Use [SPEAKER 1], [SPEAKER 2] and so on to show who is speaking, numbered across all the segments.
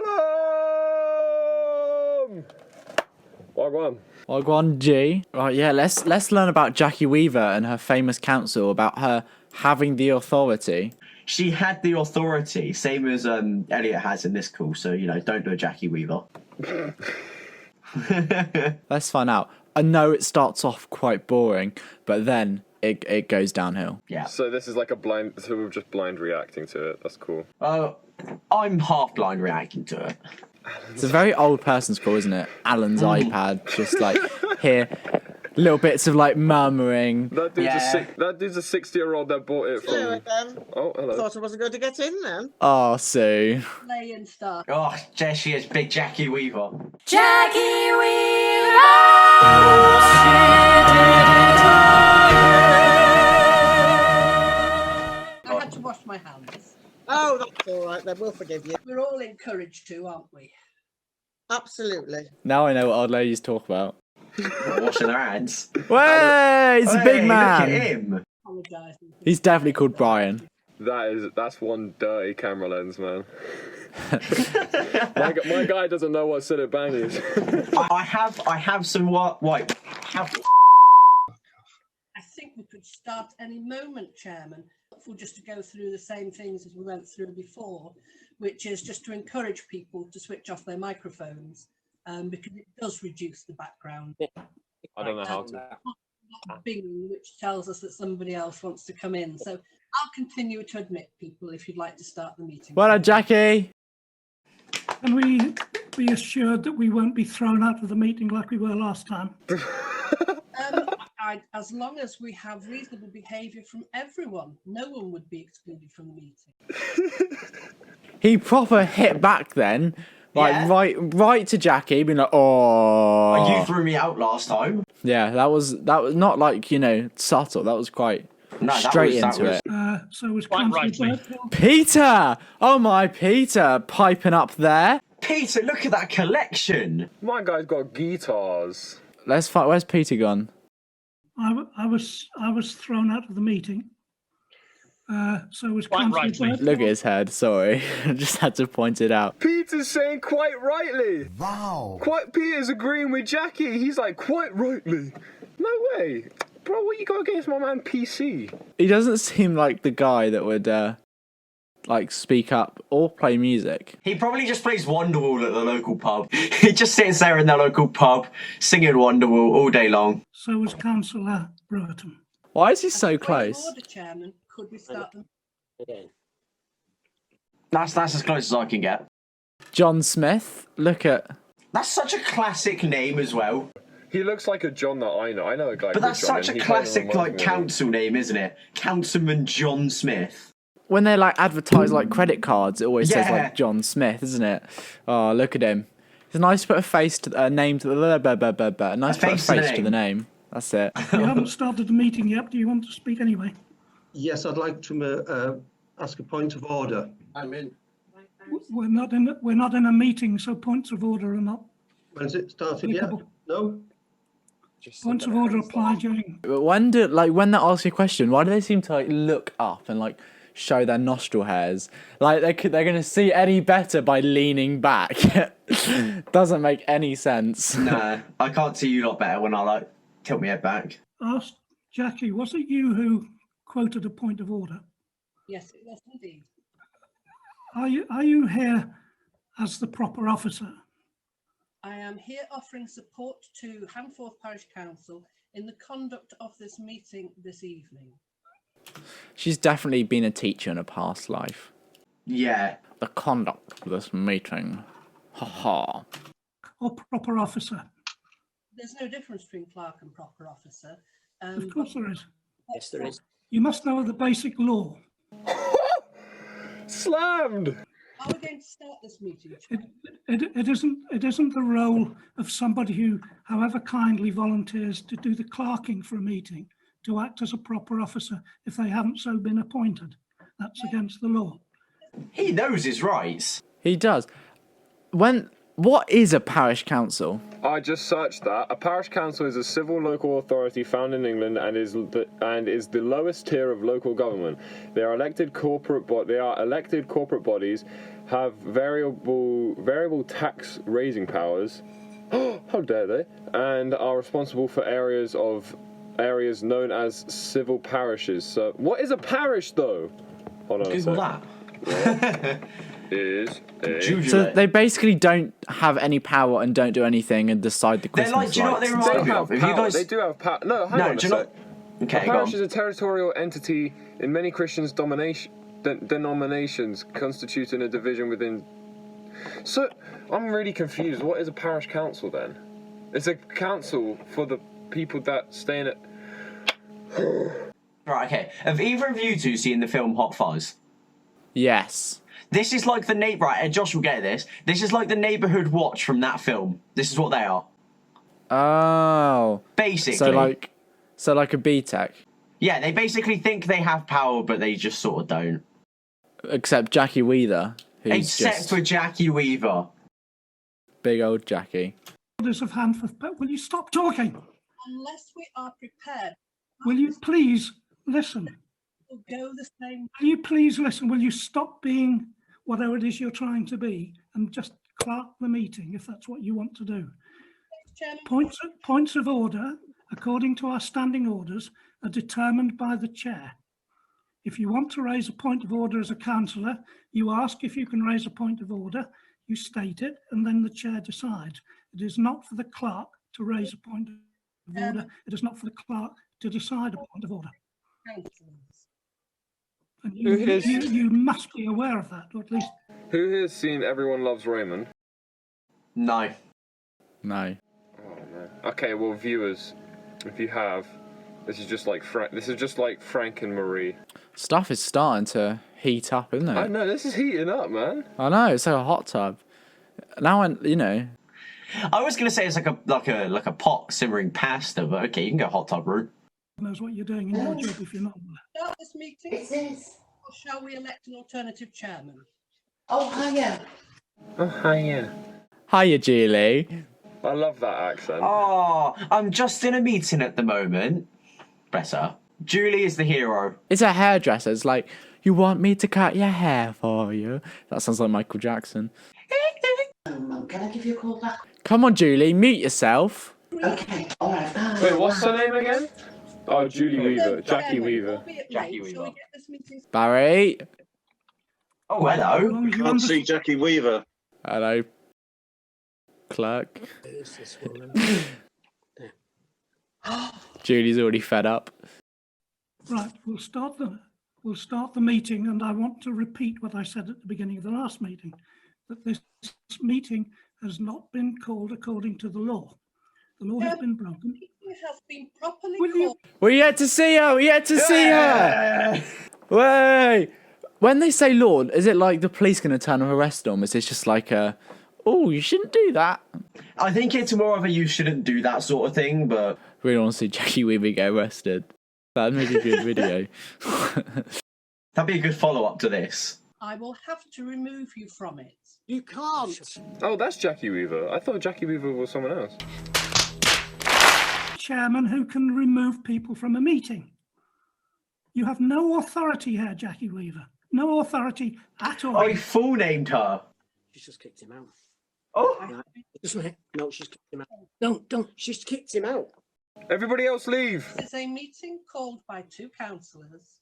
[SPEAKER 1] Shalom! Wagwan.
[SPEAKER 2] Wagwan G. Right, yeah, let's learn about Jackie Weaver and her famous council, about her having the authority.
[SPEAKER 3] She had the authority, same as Elliot has in this call, so, don't do a Jackie Weaver.
[SPEAKER 2] Let's find out. I know it starts off quite boring, but then it goes downhill.
[SPEAKER 3] Yeah.
[SPEAKER 1] So this is like so we're just blind reacting to it. That's cool.
[SPEAKER 3] I'm half blind reacting to it.
[SPEAKER 2] It's a very old person's call, isn't it? Alan's iPad, just like here, little bits of like murmuring.
[SPEAKER 1] That dude's a 60-year-old that bought it from.
[SPEAKER 4] Hello again.
[SPEAKER 1] Oh, hello.
[SPEAKER 4] Thought I wasn't going to get in then.
[SPEAKER 2] Oh, Sue.
[SPEAKER 5] Play and stuff.
[SPEAKER 3] Oh, there she is, big Jackie Weaver.
[SPEAKER 5] Jackie Weaver! I had to wash my hands.
[SPEAKER 4] Oh, that's all right then. We'll forgive you.
[SPEAKER 5] We're all encouraged to, aren't we?
[SPEAKER 4] Absolutely.
[SPEAKER 2] Now I know what old ladies talk about.
[SPEAKER 3] Washing their hands.
[SPEAKER 2] Way, he's a big man.
[SPEAKER 3] Look at him.
[SPEAKER 5] Apologising.
[SPEAKER 2] He's definitely called Brian.
[SPEAKER 1] That's one dirty camera lens, man. my guy doesn't know what Sillet Bang is.
[SPEAKER 3] I have some white.
[SPEAKER 5] I think we could start any moment, Chairman. We'll just to go through the same things as we went through before, which is just to encourage people to switch off their microphones, because it does reduce the background.
[SPEAKER 1] I don't know how to.
[SPEAKER 5] Bing, which tells us that somebody else wants to come in. So I'll continue to admit people if you'd like to start the meeting.
[SPEAKER 2] Well done, Jackie.
[SPEAKER 6] Can we be assured that we won't be thrown out of the meeting like we were last time?
[SPEAKER 5] As long as we have reasonable behaviour from everyone, no one would be excluded from the meeting.
[SPEAKER 2] He proper hit back then, like
[SPEAKER 3] Yeah.
[SPEAKER 2] right to Jackie, being like, "Oh."
[SPEAKER 3] You threw me out last time.
[SPEAKER 2] Yeah, that was not like subtle. That was quite straight into it.
[SPEAKER 6] So was
[SPEAKER 7] Quite
[SPEAKER 6] Councillor
[SPEAKER 7] rightly.
[SPEAKER 6] Birkhill.
[SPEAKER 2] Peter, oh my Peter, piping up there.
[SPEAKER 3] Peter, look at that collection.
[SPEAKER 1] My guy's got guitars.
[SPEAKER 2] Let's find. Where's Peter gone?
[SPEAKER 6] I was thrown out of the meeting. So was
[SPEAKER 7] Quite
[SPEAKER 6] Councillor
[SPEAKER 7] rightly.
[SPEAKER 6] Birkhill.
[SPEAKER 2] Look at his head. Sorry, I just had to point it out.
[SPEAKER 1] Peter's saying quite rightly.
[SPEAKER 8] Wow.
[SPEAKER 1] Peter's agreeing with Jackie. He's like, quite rightly. No way. Bro, what you got against my man PC?
[SPEAKER 2] He doesn't seem like the guy that would speak up or play music.
[SPEAKER 3] He probably just plays Wonderwall at the local pub. He just sits there in the local pub singing Wonderwall all day long.
[SPEAKER 6] So was Councillor Brewerton.
[SPEAKER 2] Why is he so
[SPEAKER 5] Point of
[SPEAKER 2] close?
[SPEAKER 5] order, Chairman. Could we start them?
[SPEAKER 3] That's as close as I can get.
[SPEAKER 2] John Smith. Look at.
[SPEAKER 3] That's such a classic name as well.
[SPEAKER 1] He looks like a John that I know. I know a guy
[SPEAKER 3] But
[SPEAKER 1] called
[SPEAKER 3] that's
[SPEAKER 1] John,
[SPEAKER 3] such
[SPEAKER 1] and
[SPEAKER 3] a
[SPEAKER 1] he kinda
[SPEAKER 3] classic
[SPEAKER 1] reminds me of him.
[SPEAKER 3] council name, isn't it? Councilman John Smith.
[SPEAKER 2] When they advertise credit cards, it always says
[SPEAKER 3] Yeah.
[SPEAKER 2] John Smith, isn't it? Oh, look at him. It's nice to put a face to a name to the a nice to put a
[SPEAKER 3] face to the
[SPEAKER 2] face to the name. That's it.
[SPEAKER 6] You haven't started the meeting yet. Do you want to speak anyway?
[SPEAKER 9] Yes, I'd like to ask a point of order.
[SPEAKER 4] I'm in.
[SPEAKER 6] We're not in a meeting, so points of order are not
[SPEAKER 9] When's it started yet?
[SPEAKER 6] applicable.
[SPEAKER 9] No?
[SPEAKER 6] Points of order apply during.
[SPEAKER 2] But when they ask you a question, why do they seem to look up and show their nostril hairs? They're gonna see any better by leaning back. Doesn't make any sense.
[SPEAKER 3] Nah, I can't see you lot better when I tilt my head back.
[SPEAKER 6] Asked Jackie, was it you who quoted a point of order?
[SPEAKER 5] Yes, it was indeed.
[SPEAKER 6] Are you here as the proper officer?
[SPEAKER 5] I am here offering support to Hamforth Parish Council in the conduct of this meeting this evening.
[SPEAKER 2] She's definitely been a teacher in a past life.
[SPEAKER 3] Yeah.
[SPEAKER 2] The conduct of this meeting. Ha ha.
[SPEAKER 6] Or proper officer?
[SPEAKER 5] There's no difference between clerk and proper officer.
[SPEAKER 6] Of course there is.
[SPEAKER 4] Yes, there is.
[SPEAKER 6] You must know the basic law.
[SPEAKER 1] Slammed!
[SPEAKER 5] Are we going to start this meeting?
[SPEAKER 6] It isn't the role of somebody who, however kindly, volunteers to do the clerking for a meeting to act as a proper officer if they haven't so been appointed. That's against the law.
[SPEAKER 3] He knows his rights.
[SPEAKER 2] He does. What is a parish council?
[SPEAKER 1] I just searched that. A parish council is a civil local authority found in England and is the lowest tier of local government. They are elected corporate bodies have variable tax raising powers. How dare they? And are responsible for areas known as civil parishes. So, what is a parish though? Hold on.
[SPEAKER 3] Google
[SPEAKER 1] a
[SPEAKER 3] that.
[SPEAKER 1] sec. Is a
[SPEAKER 3] Google
[SPEAKER 2] So
[SPEAKER 3] it.
[SPEAKER 2] they basically don't have any power and don't do anything and decide the
[SPEAKER 3] They're
[SPEAKER 2] Christmas
[SPEAKER 3] like, do you know what they
[SPEAKER 2] lights and
[SPEAKER 3] remind
[SPEAKER 2] stuff.
[SPEAKER 3] me of? Have you guys?
[SPEAKER 1] They do have power. No, hang
[SPEAKER 3] No,
[SPEAKER 1] on a
[SPEAKER 3] do you
[SPEAKER 1] sec.
[SPEAKER 3] not?
[SPEAKER 1] A
[SPEAKER 3] Okay, go
[SPEAKER 1] parish
[SPEAKER 3] on.
[SPEAKER 1] is a territorial entity in many Christians' denominations, constituting a division within. So, I'm really confused. What is a parish council then? It's a council for the people that stay in it.
[SPEAKER 3] Right, okay. Have either of you two seen the film Hot Fuzz?
[SPEAKER 2] Yes.
[SPEAKER 3] This is like the right, and Josh will get this. This is like the neighborhood watch from that film. This is what they are.
[SPEAKER 2] Oh.
[SPEAKER 3] Basically.
[SPEAKER 2] So like a B-Tech.
[SPEAKER 3] Yeah, they basically think they have power, but they just sort of don't.
[SPEAKER 2] Except Jackie Weaver, who's
[SPEAKER 3] Except
[SPEAKER 2] just
[SPEAKER 3] for Jackie Weaver.
[SPEAKER 2] big old Jackie.
[SPEAKER 6] Orders of hand for. Will you stop talking?
[SPEAKER 5] Unless we are prepared,
[SPEAKER 6] Will you please listen?
[SPEAKER 5] we'll go the same.
[SPEAKER 6] Will you please listen? Will you stop being whatever it is you're trying to be and just clerk the meeting if that's what you want to do?
[SPEAKER 5] Chairman,
[SPEAKER 6] Points of order, according to our standing orders, are determined by the chair. If you want to raise a point of order as a councillor, you ask if you can raise a point of order, you state it, and then the chair decides. It is not for the clerk to raise a point of order. It is not for the clerk to decide a point of order.
[SPEAKER 5] councillors.
[SPEAKER 6] And
[SPEAKER 1] Who is-
[SPEAKER 6] you must be aware of that, or at least.
[SPEAKER 1] Who here has seen Everyone Loves Raymond?
[SPEAKER 3] No.
[SPEAKER 2] No.
[SPEAKER 1] Oh man. Okay, well, viewers, if you have, this is just like Frank and Marie.
[SPEAKER 2] Stuff is starting to heat up, isn't
[SPEAKER 1] I
[SPEAKER 2] it?
[SPEAKER 1] know, this is heating up, man.
[SPEAKER 2] I know, it's like a hot tub. Now, you know,
[SPEAKER 3] I was gonna say it's like a pot simmering pasta, but okay, you can go hot tub route.
[SPEAKER 6] Knows what you're doing in your job if you're not.
[SPEAKER 5] Start this meeting,
[SPEAKER 7] It is.
[SPEAKER 5] or shall we elect an alternative chairman?
[SPEAKER 7] Oh, hiya.
[SPEAKER 1] Oh, hiya.
[SPEAKER 2] hiya, Julie.
[SPEAKER 1] I love that accent.
[SPEAKER 3] Oh, I'm just in a meeting at the moment. Better. Julie is the hero.
[SPEAKER 2] It's a hairdresser. It's like, you want me to cut your hair for you? That sounds like Michael Jackson.
[SPEAKER 7] Can I give you a call back?
[SPEAKER 2] Come on, Julie, mute yourself.
[SPEAKER 7] Okay, all right, bye.
[SPEAKER 1] Wait, what's her name again? Oh, Julie Weaver. Jackie
[SPEAKER 5] Chairman,
[SPEAKER 1] Weaver.
[SPEAKER 5] albeit
[SPEAKER 3] Jackie
[SPEAKER 5] late, shall we
[SPEAKER 3] Weaver.
[SPEAKER 5] get this meeting
[SPEAKER 2] Barry.
[SPEAKER 3] Oh,
[SPEAKER 6] As
[SPEAKER 3] hello.
[SPEAKER 6] long as you
[SPEAKER 9] Can't see
[SPEAKER 6] understand.
[SPEAKER 9] Jackie Weaver.
[SPEAKER 2] Hello. Clerk. Julie's already fed up.
[SPEAKER 6] Right, we'll start the meeting, and I want to repeat what I said at the beginning of the last meeting, that this meeting has not been called according to the law. The law has been broken.
[SPEAKER 5] It has been properly
[SPEAKER 6] Will you-
[SPEAKER 5] called.
[SPEAKER 2] We yet to see her. We yet to see her. Way. When they say Lord, is it like the police going to turn and arrest them? Is it just like oh, you shouldn't do that?
[SPEAKER 3] I think it's more of a you shouldn't do that sort of thing, but
[SPEAKER 2] We don't want to see Jackie Weaver get arrested. That'd make a good video.
[SPEAKER 3] that'd be a good follow-up to this.
[SPEAKER 5] I will have to remove you from it.
[SPEAKER 4] You can't.
[SPEAKER 1] Oh, that's Jackie Weaver. I thought Jackie Weaver was someone else.
[SPEAKER 6] Chairman who can remove people from a meeting. You have no authority here, Jackie Weaver. No authority at all.
[SPEAKER 3] Oh, he full named her.
[SPEAKER 7] She's just kicked him out.
[SPEAKER 3] Oh,
[SPEAKER 7] Right. Isn't it? No, she's kicked him out. Don't. She's kicked him out.
[SPEAKER 1] Everybody else leave.
[SPEAKER 5] This is a meeting called by two councillors,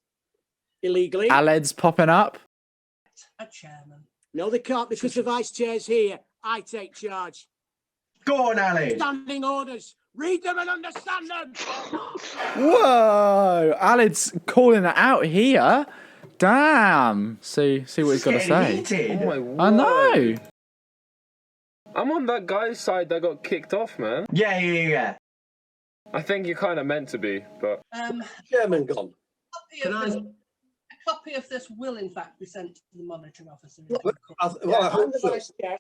[SPEAKER 7] Illegally.
[SPEAKER 2] Aled's popping up.
[SPEAKER 5] a chairman.
[SPEAKER 7] No, they can't because the vice chair's here. I take charge.
[SPEAKER 3] go on, Ali.
[SPEAKER 7] Standing orders. Read them and understand them.
[SPEAKER 2] Whoa! Aled's calling it out here. Damn. See what he's got to say.
[SPEAKER 3] Heated.
[SPEAKER 1] Oh my word.
[SPEAKER 2] I know.
[SPEAKER 1] I'm on that guy's side that got kicked off, man.
[SPEAKER 3] Yeah.
[SPEAKER 1] I think you're kind of meant to be, but
[SPEAKER 9] Chairman gone.
[SPEAKER 5] A copy of this will, in fact, be sent to the monitoring officer.
[SPEAKER 9] Well, I hope
[SPEAKER 7] I'm the
[SPEAKER 9] so.
[SPEAKER 7] vice chair.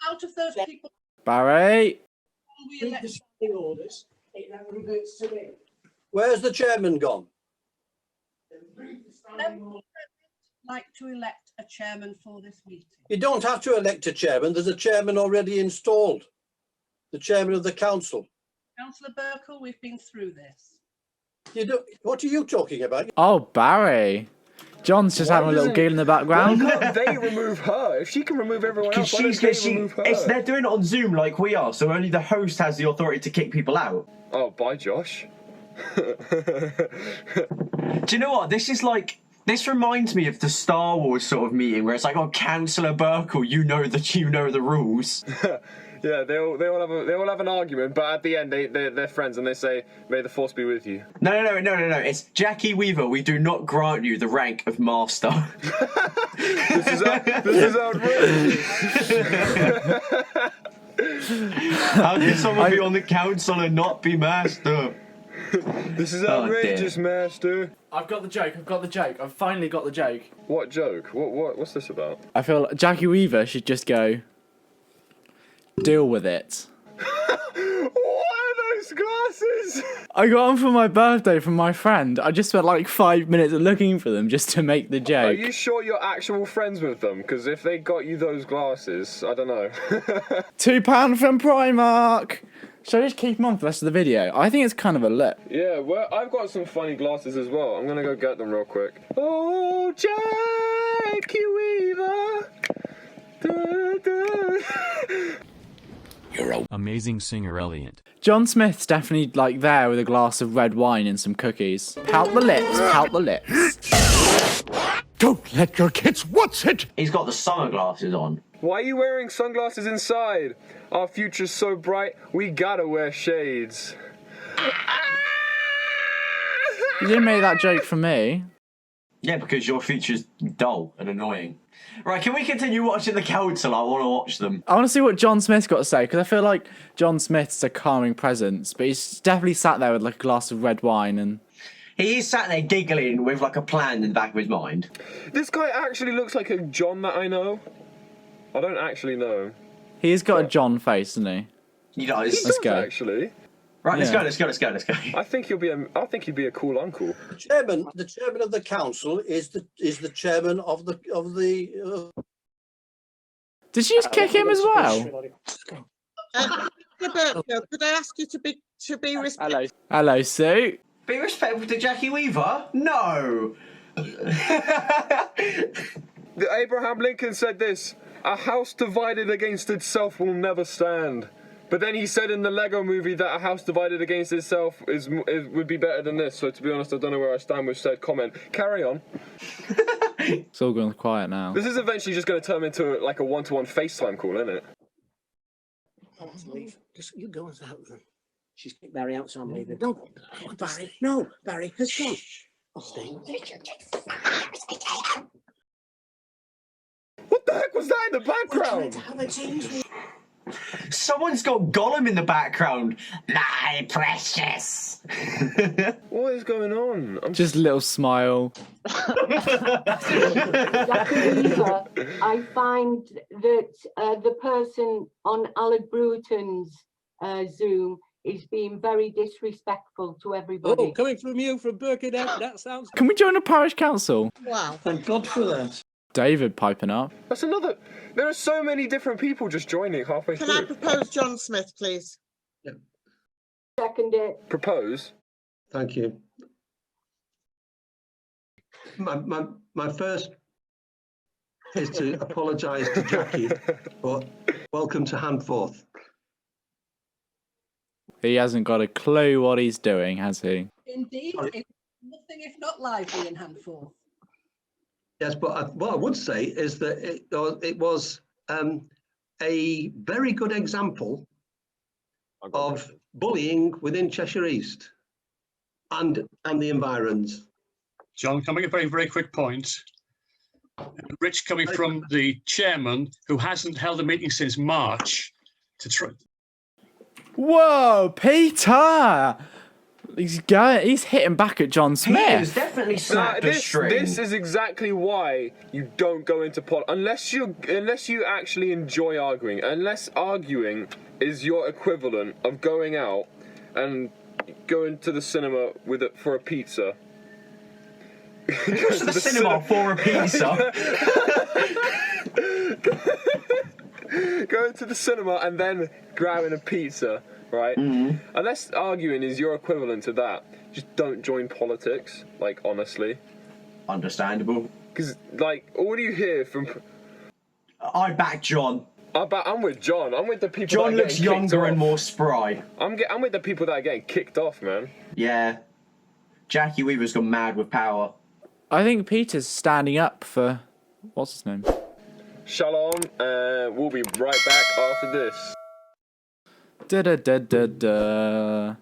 [SPEAKER 5] Out of those people,
[SPEAKER 2] Barry.
[SPEAKER 5] we
[SPEAKER 7] Read
[SPEAKER 5] elect,
[SPEAKER 7] the standing orders. It then reverts to me.
[SPEAKER 9] Where's the chairman gone?
[SPEAKER 7] Read the standing orders.
[SPEAKER 5] like to elect a chairman for this meeting.
[SPEAKER 9] You don't have to elect a chairman. There's a chairman already installed. The chairman of the council.
[SPEAKER 5] Councillor Burkle, we've been through this.
[SPEAKER 9] You do, what are you talking about?
[SPEAKER 2] Oh, Barry. John's just
[SPEAKER 1] Why
[SPEAKER 2] having a little
[SPEAKER 1] doesn't-
[SPEAKER 2] giggle in the
[SPEAKER 1] Why
[SPEAKER 2] background.
[SPEAKER 1] can't they remove her? If she can remove everyone
[SPEAKER 3] Because
[SPEAKER 1] else, why
[SPEAKER 3] she's
[SPEAKER 1] don't they
[SPEAKER 3] she,
[SPEAKER 1] remove her?
[SPEAKER 3] they're doing it on Zoom like we are, so only the host has the authority to kick people out.
[SPEAKER 1] Oh, bye, Josh.
[SPEAKER 3] Do you know what? This reminds me of the Star Wars sort of meeting where it's like, oh, Councillor Burkle, you know the rules.
[SPEAKER 1] Yeah, they all have an argument, but at the end they're friends and they say, "May the force be with you."
[SPEAKER 3] No. It's Jackie Weaver. We do not grant you the rank of master.
[SPEAKER 1] This is outrageous.
[SPEAKER 3] How can someone be on the council and not be master?
[SPEAKER 1] This is outrageous, master.
[SPEAKER 2] I've got the joke. I've finally got the joke.
[SPEAKER 1] What joke? What's this about?
[SPEAKER 2] I feel like Jackie Weaver should just go, deal with it.
[SPEAKER 1] What are those glasses?
[SPEAKER 2] I got them for my birthday from my friend. I just spent like 5 minutes looking for them just to make the
[SPEAKER 1] Are
[SPEAKER 2] joke.
[SPEAKER 1] you sure you're actual friends with them? Because if they got you those glasses, I don't know.
[SPEAKER 2] £2 from Primark. Should I just keep them on for the rest of the video? I think it's kind of a look.
[SPEAKER 1] Yeah, well, I've got some funny glasses as well. I'm gonna go get them real quick. Oh, Jackie Weaver.
[SPEAKER 8] You're an amazing singer, Elliot.
[SPEAKER 2] John Smith's definitely like there with a glass of red wine and some cookies. Pout the lips, pout the lips.
[SPEAKER 8] Don't let your kids watch it!
[SPEAKER 3] He's got the summer glasses on.
[SPEAKER 1] Why are you wearing sunglasses inside? Our future's so bright, we gotta wear shades.
[SPEAKER 2] You didn't make that joke for me.
[SPEAKER 3] Yeah, because your feature's dull and annoying. Right, can we continue watching the council? I want to watch them.
[SPEAKER 2] I want to see what John Smith's got to say, because I feel like John Smith's a calming presence, but he's definitely sat there with like a glass of red wine and...
[SPEAKER 3] He is sat there giggling with like a plan in the back of his mind.
[SPEAKER 1] This guy actually looks like a John that I know. I don't actually know.
[SPEAKER 2] He's got a John face, doesn't he?
[SPEAKER 3] He does.
[SPEAKER 1] He does,
[SPEAKER 2] go.
[SPEAKER 3] Right,
[SPEAKER 1] actually.
[SPEAKER 3] let's
[SPEAKER 2] Yeah.
[SPEAKER 3] go.
[SPEAKER 1] I think he'd be a cool uncle.
[SPEAKER 9] The chairman of the council is the chairman of the.
[SPEAKER 2] Did she just kick him as well?
[SPEAKER 4] Roberto, could I ask you to be respectful?
[SPEAKER 2] Hello, Sue.
[SPEAKER 3] Be respectful to Jackie Weaver? No.
[SPEAKER 1] Abraham Lincoln said this: "A house divided against itself will never stand." But then he said in the Lego movie that a house divided against itself would be better than this. So to be honest, I don't know where I stand with said comment. Carry on.
[SPEAKER 2] It's all going quiet now.
[SPEAKER 1] This is eventually just going to turn into like a one-to-one FaceTime call, isn't it?
[SPEAKER 7] Leave. Just you go and out then. She's kicked Barry out, so I'm leaving. No, Barry. No, Barry has gone. I'll stay.
[SPEAKER 1] What the heck was that in the background?
[SPEAKER 3] Someone's got Gollum in the background. My precious.
[SPEAKER 1] What is going on?
[SPEAKER 2] Just a little smile.
[SPEAKER 10] Jackie Weaver, I find that the person on Alec Bruton's Zoom is being very disrespectful to everybody.
[SPEAKER 7] Oh, coming from you, from Birkenhead, that sounds...
[SPEAKER 2] Can we join a parish council?
[SPEAKER 4] Wow.
[SPEAKER 9] Thank God for that.
[SPEAKER 2] David piping up.
[SPEAKER 1] That's another. There are so many different people just joining halfway
[SPEAKER 4] Can I
[SPEAKER 1] through.
[SPEAKER 4] propose John Smith, please?
[SPEAKER 10] Second it.
[SPEAKER 1] Propose.
[SPEAKER 9] Thank you. My first is to apologise to Jackie, but welcome to Handforth.
[SPEAKER 2] He hasn't got a clue what he's doing, has he?
[SPEAKER 5] Indeed, it's nothing if not lively in Handforth.
[SPEAKER 9] Yes, but what I would say is that it was a very good example of bullying within Cheshire East and the environs.
[SPEAKER 11] John, can I make a very, very quick point? Rich coming from the chairman who hasn't held a meeting since March to try.
[SPEAKER 2] Whoa, Peter! He's hitting back at John Smith.
[SPEAKER 3] He is definitely snapped a string.
[SPEAKER 1] This is exactly why you don't go into unless you actually enjoy arguing. Unless arguing is your equivalent of going out and going to the cinema for a pizza.
[SPEAKER 3] Goes to the cinema for a pizza.
[SPEAKER 1] Going to the cinema and then grabbing a pizza, right?
[SPEAKER 3] Mm-hmm.
[SPEAKER 1] Unless arguing is your equivalent to that, just don't join politics. Like, honestly.
[SPEAKER 3] Understandable.
[SPEAKER 1] Because, like, all you hear from...
[SPEAKER 3] I back John.
[SPEAKER 1] I'm with John. I'm with the people
[SPEAKER 3] John
[SPEAKER 1] that are
[SPEAKER 3] looks
[SPEAKER 1] getting kicked
[SPEAKER 3] younger and
[SPEAKER 1] off.
[SPEAKER 3] more spry.
[SPEAKER 1] I'm with the people that are getting kicked off, man.
[SPEAKER 3] Yeah. Jackie Weaver's gone mad with power.
[SPEAKER 2] I think Peter's standing up for... What's his name?
[SPEAKER 1] Shalom, and we'll be right back after this.
[SPEAKER 2] Da da da da da.